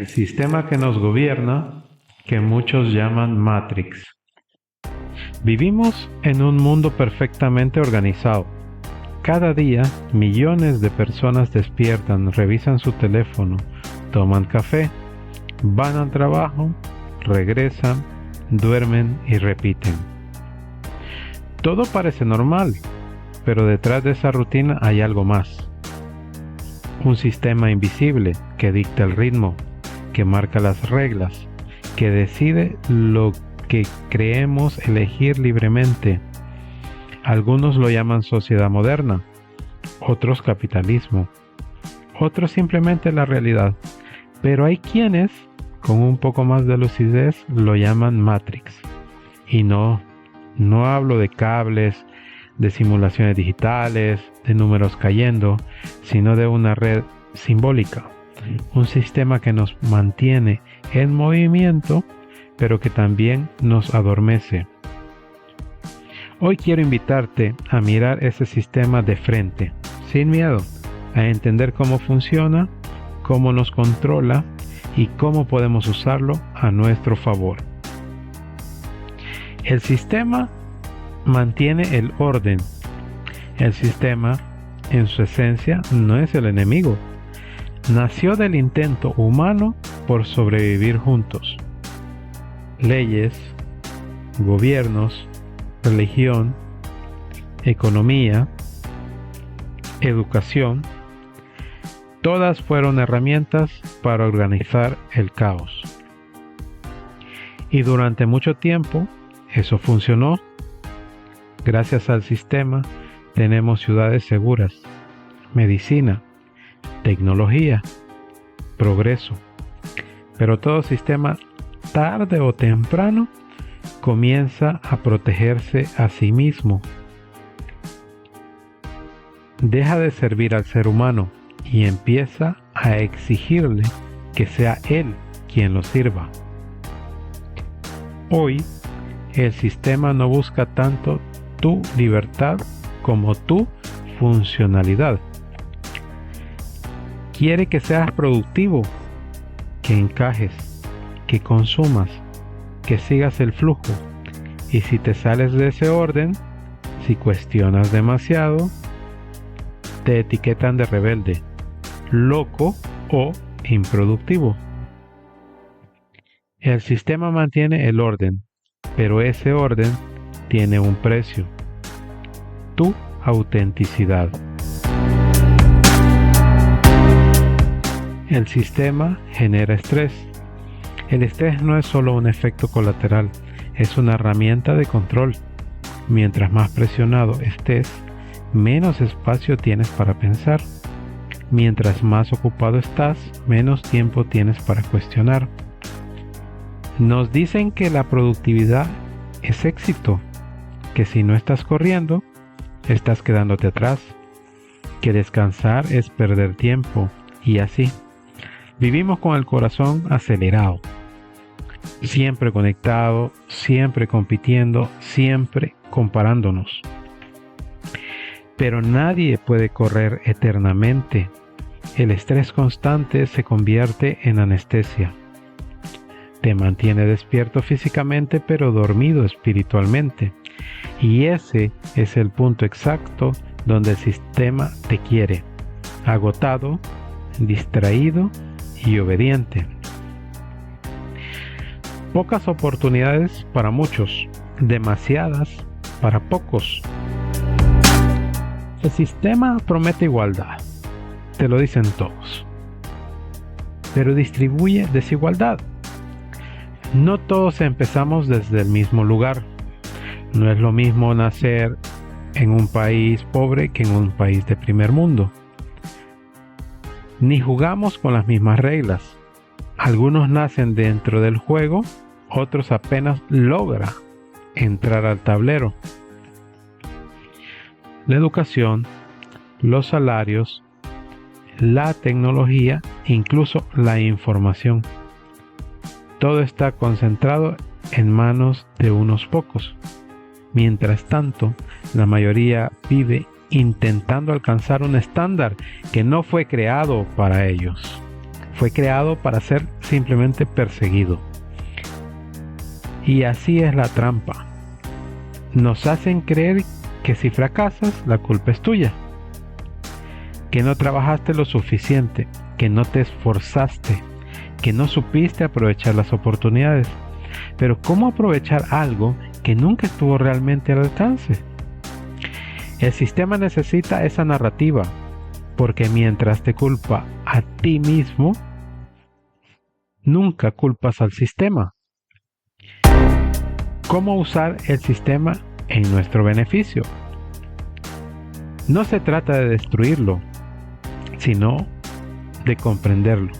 sistema que nos gobierna, que muchos llaman Matrix. Vivimos en un mundo perfectamente organizado. Cada día, millones de personas despiertan, revisan su teléfono, toman café, van al trabajo, regresan, duermen y repiten. Todo parece normal, pero detrás de esa rutina hay algo más. Un sistema invisible que dicta el ritmo, que marca las reglas, que decide lo que creemos elegir libremente. Algunos lo llaman sociedad moderna, otros capitalismo, otros simplemente la realidad. Pero hay quienes, con un poco más de lucidez, lo llaman Matrix. Y no hablo de cables, de simulaciones digitales, de números cayendo, sino de una red simbólica. Un sistema que nos mantiene en movimiento, pero que también nos adormece. Hoy quiero invitarte a mirar ese sistema de frente, sin miedo, a entender cómo funciona, cómo nos controla y cómo podemos usarlo a nuestro favor. El sistema mantiene el orden. El sistema, en su esencia, no es el enemigo. Nació del intento humano por sobrevivir juntos. Leyes, gobiernos, religión, economía, educación, todas fueron herramientas para organizar el caos. Y durante mucho tiempo eso funcionó. Gracias al sistema tenemos ciudades seguras, medicina, tecnología, progreso. Pero todo sistema, tarde o temprano, comienza a protegerse a sí mismo. Deja de servir al ser humano y empieza a exigirle que sea él quien lo sirva. Hoy, el sistema no busca tanto tu libertad como tu funcionalidad. Quiere que seas productivo, que encajes, que consumas, que sigas el flujo. Y si te sales de ese orden, si cuestionas demasiado, te etiquetan de rebelde, loco o improductivo. El sistema mantiene el orden, pero ese orden tiene un precio: tu autenticidad. El sistema genera estrés. El estrés no es solo un efecto colateral, es una herramienta de control. Mientras más presionado estés, menos espacio tienes para pensar. Mientras más ocupado estás, menos tiempo tienes para cuestionar. Nos dicen que la productividad es éxito, que si no estás corriendo, estás quedándote atrás, que descansar es perder tiempo, y así. Vivimos con el corazón acelerado, siempre conectado, siempre compitiendo, siempre comparándonos. Pero nadie puede correr eternamente. El estrés constante se convierte en anestesia. Te mantiene despierto físicamente, pero dormido espiritualmente. Y ese es el punto exacto donde el sistema te quiere: agotado, distraído y obediente. Pocas oportunidades para muchos, demasiadas para pocos. El sistema promete igualdad, te lo dicen todos, pero distribuye desigualdad. No todos empezamos desde el mismo lugar. No es lo mismo nacer en un país pobre que en un país de primer mundo. Ni jugamos con las mismas reglas. Algunos nacen dentro del juego, otros apenas logran entrar al tablero. La educación, los salarios, la tecnología, incluso la información. Todo está concentrado en manos de unos pocos. Mientras tanto, la mayoría vive intentando alcanzar un estándar que no fue creado para ellos. Fue creado para ser simplemente perseguido. Y así es la trampa. Nos hacen creer que si fracasas, la culpa es tuya. Que no trabajaste lo suficiente, que no te esforzaste, que no supiste aprovechar las oportunidades. Pero ¿cómo aprovechar algo que nunca estuvo realmente al alcance? El sistema necesita esa narrativa, porque mientras te culpa a ti mismo, nunca culpas al sistema. ¿Cómo usar el sistema en nuestro beneficio? No se trata de destruirlo, sino de comprenderlo,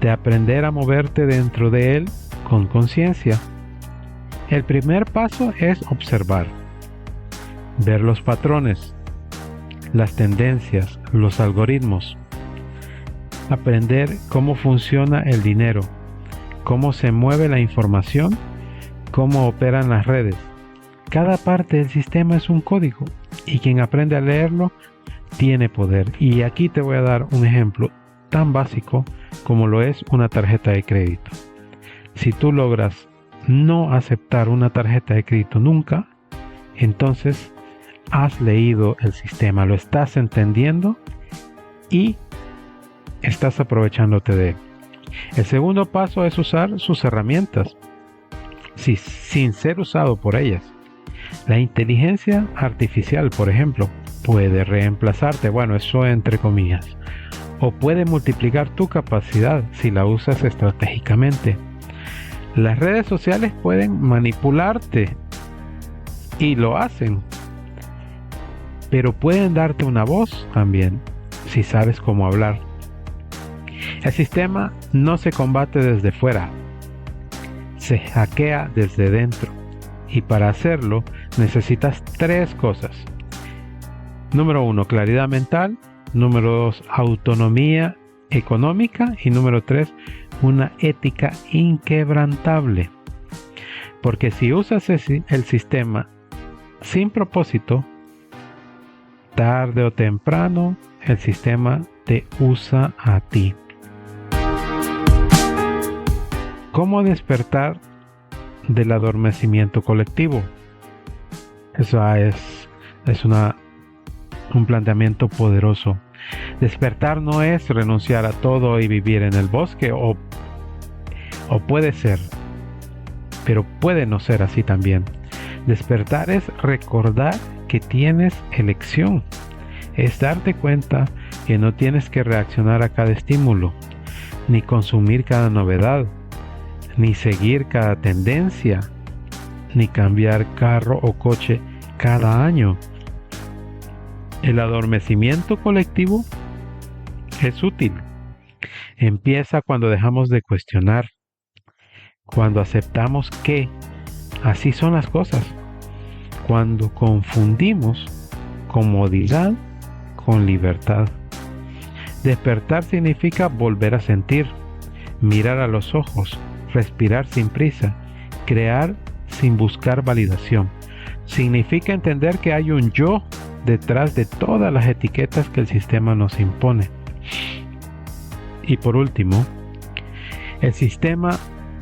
de aprender a moverte dentro de él con conciencia. El primer paso es observar, ver los patrones, las tendencias, los algoritmos, aprender cómo funciona el dinero, cómo se mueve la información, cómo operan las redes. Cada parte del sistema es un código y quien aprende a leerlo tiene poder. Y aquí te voy a dar un ejemplo tan básico como lo es una tarjeta de crédito. Si tú logras no aceptar una tarjeta de crédito nunca, entonces has leído el sistema, lo estás entendiendo y estás aprovechándote de él. El segundo paso es usar sus herramientas, sin ser usado por ellas. La inteligencia artificial, por ejemplo, puede reemplazarte, bueno, eso entre comillas, o puede multiplicar tu capacidad si la usas estratégicamente. Las redes sociales pueden manipularte y lo hacen, pero pueden darte una voz también si sabes cómo hablar. El sistema no se combate desde fuera, se hackea desde dentro, y para hacerlo necesitas tres cosas. Número 1, claridad mental. Número 2, autonomía económica. Y número 3, una ética inquebrantable. Porque si usas el sistema sin propósito, tarde o temprano el sistema te usa a ti. ¿Cómo despertar del adormecimiento colectivo? Eso es un planteamiento poderoso. Despertar no es renunciar a todo y vivir en el bosque, o puede ser, pero puede no ser así también. Despertar es recordar que tienes elección, es darte cuenta que no tienes que reaccionar a cada estímulo, ni consumir cada novedad, ni seguir cada tendencia, ni cambiar carro o coche cada año. El adormecimiento colectivo es útil. Empieza cuando dejamos de cuestionar, cuando aceptamos que así son las cosas, cuando confundimos comodidad con libertad. Despertar significa volver a sentir, mirar a los ojos, respirar sin prisa, crear sin buscar validación. Significa entender que hay un yo detrás de todas las etiquetas que el sistema nos impone. Y por último, el sistema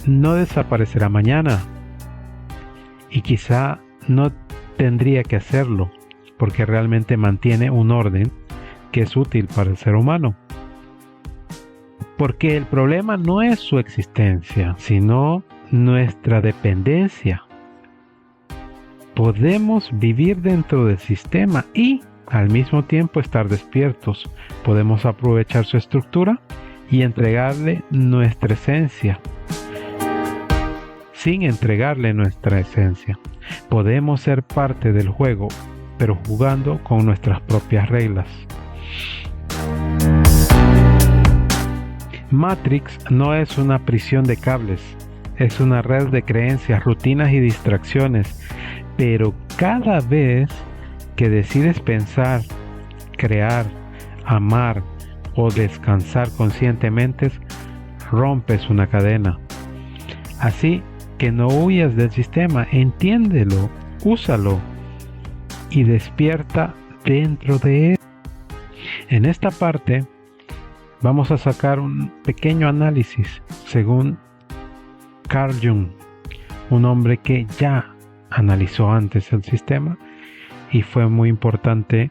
no desaparecerá mañana, y quizá no tendría que hacerlo, porque realmente mantiene un orden que es útil para el ser humano. Porque el problema no es su existencia, sino nuestra dependencia. Podemos vivir dentro del sistema y al mismo tiempo estar despiertos. Podemos aprovechar su estructura y entregarle nuestra esencia. Sin entregarle nuestra esencia, podemos ser parte del juego, pero jugando con nuestras propias reglas. Matrix no es una prisión de cables, es una red de creencias, rutinas y distracciones. Pero cada vez que decides pensar, crear, amar o descansar conscientemente, rompes una cadena. Así que no huyas del sistema, entiéndelo, úsalo y despierta dentro de él. En esta parte Vamos a sacar un pequeño análisis según Carl Jung, un hombre que ya analizó antes el sistema y fue muy importante.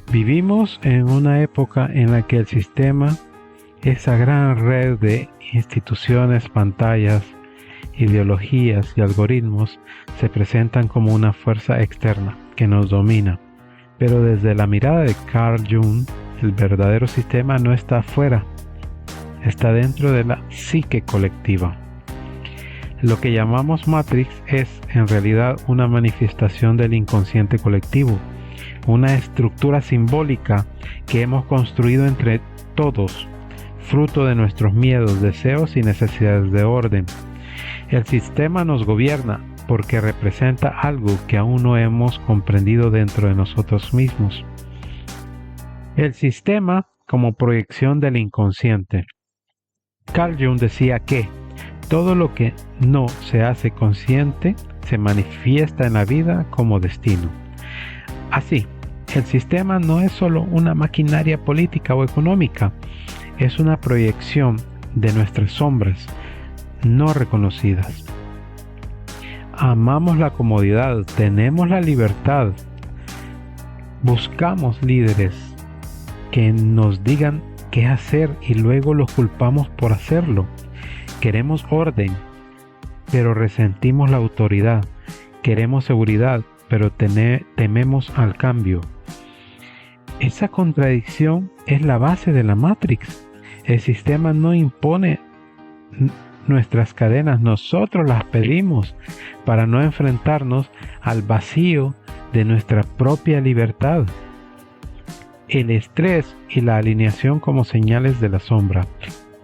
Vivimos en una época en la que el sistema, esa gran red de instituciones, pantallas, ideologías y algoritmos, se presentan como una fuerza externa que nos domina. Pero desde la mirada de Carl Jung, el verdadero sistema no está afuera, está dentro de la psique colectiva. Lo que llamamos Matrix es en realidad una manifestación del inconsciente colectivo, una estructura simbólica que hemos construido entre todos, fruto de nuestros miedos, deseos y necesidades de orden. El sistema nos gobierna porque representa algo que aún no hemos comprendido dentro de nosotros mismos. El sistema como proyección del inconsciente. Carl Jung decía que todo lo que no se hace consciente se manifiesta en la vida como destino. Así, el sistema no es solo una maquinaria política o económica, es una proyección de nuestras sombras no reconocidas. Amamos la comodidad, tenemos la libertad, buscamos líderes que nos digan qué hacer y luego los culpamos por hacerlo. Queremos orden, pero resentimos la autoridad. Queremos seguridad, pero tememos al cambio. Esa contradicción es la base de la Matrix. El sistema no impone nuestras cadenas, nosotros las pedimos para no enfrentarnos al vacío de nuestra propia libertad. El estrés y la alineación como señales de la sombra.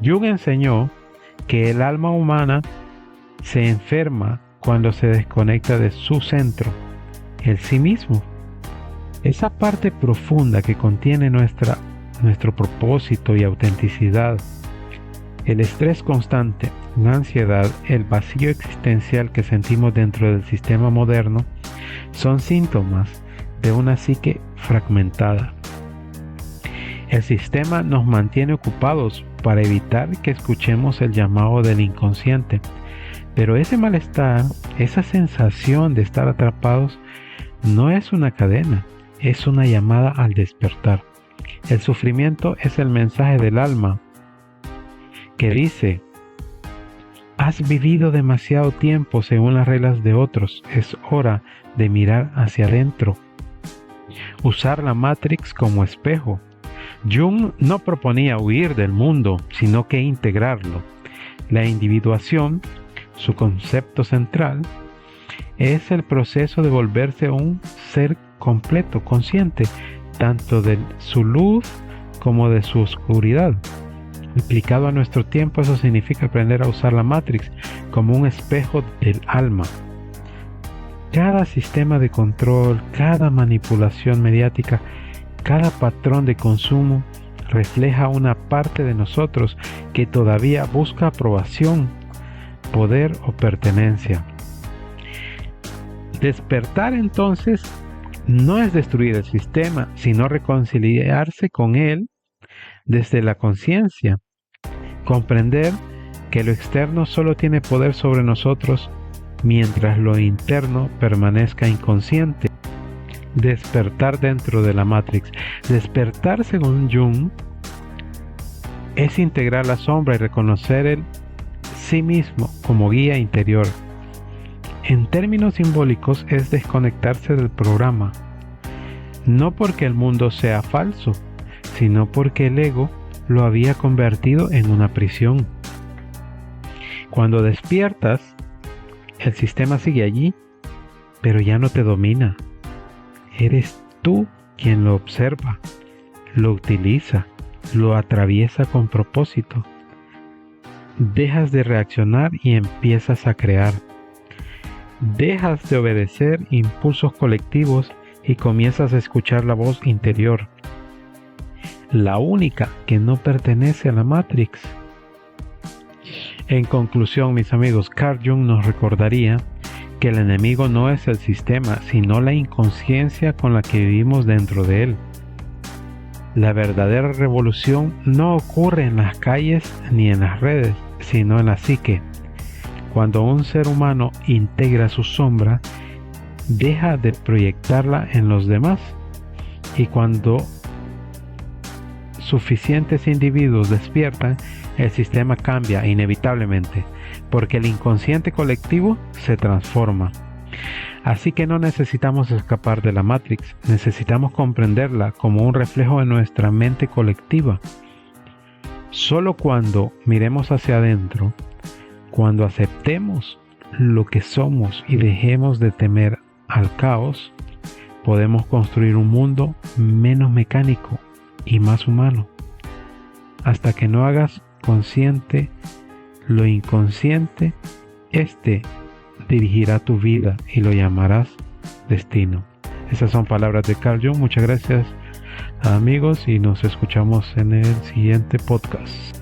Jung enseñó que el alma humana se enferma cuando se desconecta de su centro, el sí mismo. Esa parte profunda que contiene nuestro propósito y autenticidad. El estrés constante, la ansiedad, el vacío existencial que sentimos dentro del sistema moderno son síntomas de una psique fragmentada. El sistema nos mantiene ocupados para evitar que escuchemos el llamado del inconsciente. Pero ese malestar, esa sensación de estar atrapados, no es una cadena, es una llamada al despertar. El sufrimiento es el mensaje del alma que dice: has vivido demasiado tiempo según las reglas de otros, es hora de mirar hacia adentro. Usar la Matrix como espejo. Jung no proponía huir del mundo, sino que integrarlo. La individuación, su concepto central, es el proceso de volverse un ser completo, consciente, tanto de su luz como de su oscuridad. Aplicado a nuestro tiempo, eso significa aprender a usar la Matrix como un espejo del alma. Cada sistema de control, cada manipulación mediática, cada patrón de consumo refleja una parte de nosotros que todavía busca aprobación, poder o pertenencia. Despertar entonces no es destruir el sistema, sino reconciliarse con él desde la conciencia. Comprender que lo externo solo tiene poder sobre nosotros mientras lo interno permanezca inconsciente. Despertar dentro de la Matrix. Despertar, según Jung, es integrar la sombra y reconocer el sí mismo como guía interior. En términos simbólicos, es desconectarse del programa, no porque el mundo sea falso, sino porque el ego lo había convertido en una prisión. Cuando despiertas, el sistema sigue allí, pero ya no te domina. Eres tú quien lo observa, lo utiliza, lo atraviesa con propósito. Dejas de reaccionar y empiezas a crear. Dejas de obedecer impulsos colectivos y comienzas a escuchar la voz interior, la única que no pertenece a la Matrix. En conclusión, mis amigos, Carl Jung nos recordaría que el enemigo no es el sistema, sino la inconsciencia con la que vivimos dentro de él. La verdadera revolución no ocurre en las calles ni en las redes, sino en la psique. Cuando un ser humano integra su sombra, deja de proyectarla en los demás, y cuando suficientes individuos despiertan, el sistema cambia inevitablemente, porque el inconsciente colectivo se transforma. Así que no necesitamos escapar de la Matrix, necesitamos comprenderla como un reflejo de nuestra mente colectiva. Solo cuando miremos hacia adentro, cuando aceptemos lo que somos y dejemos de temer al caos, podemos construir un mundo menos mecánico y más humano. Hasta que no hagas consciente lo inconsciente, dirigirá tu vida y lo llamarás destino. Esas son palabras de Carl Jung. Muchas gracias, amigos, y nos escuchamos en el siguiente podcast.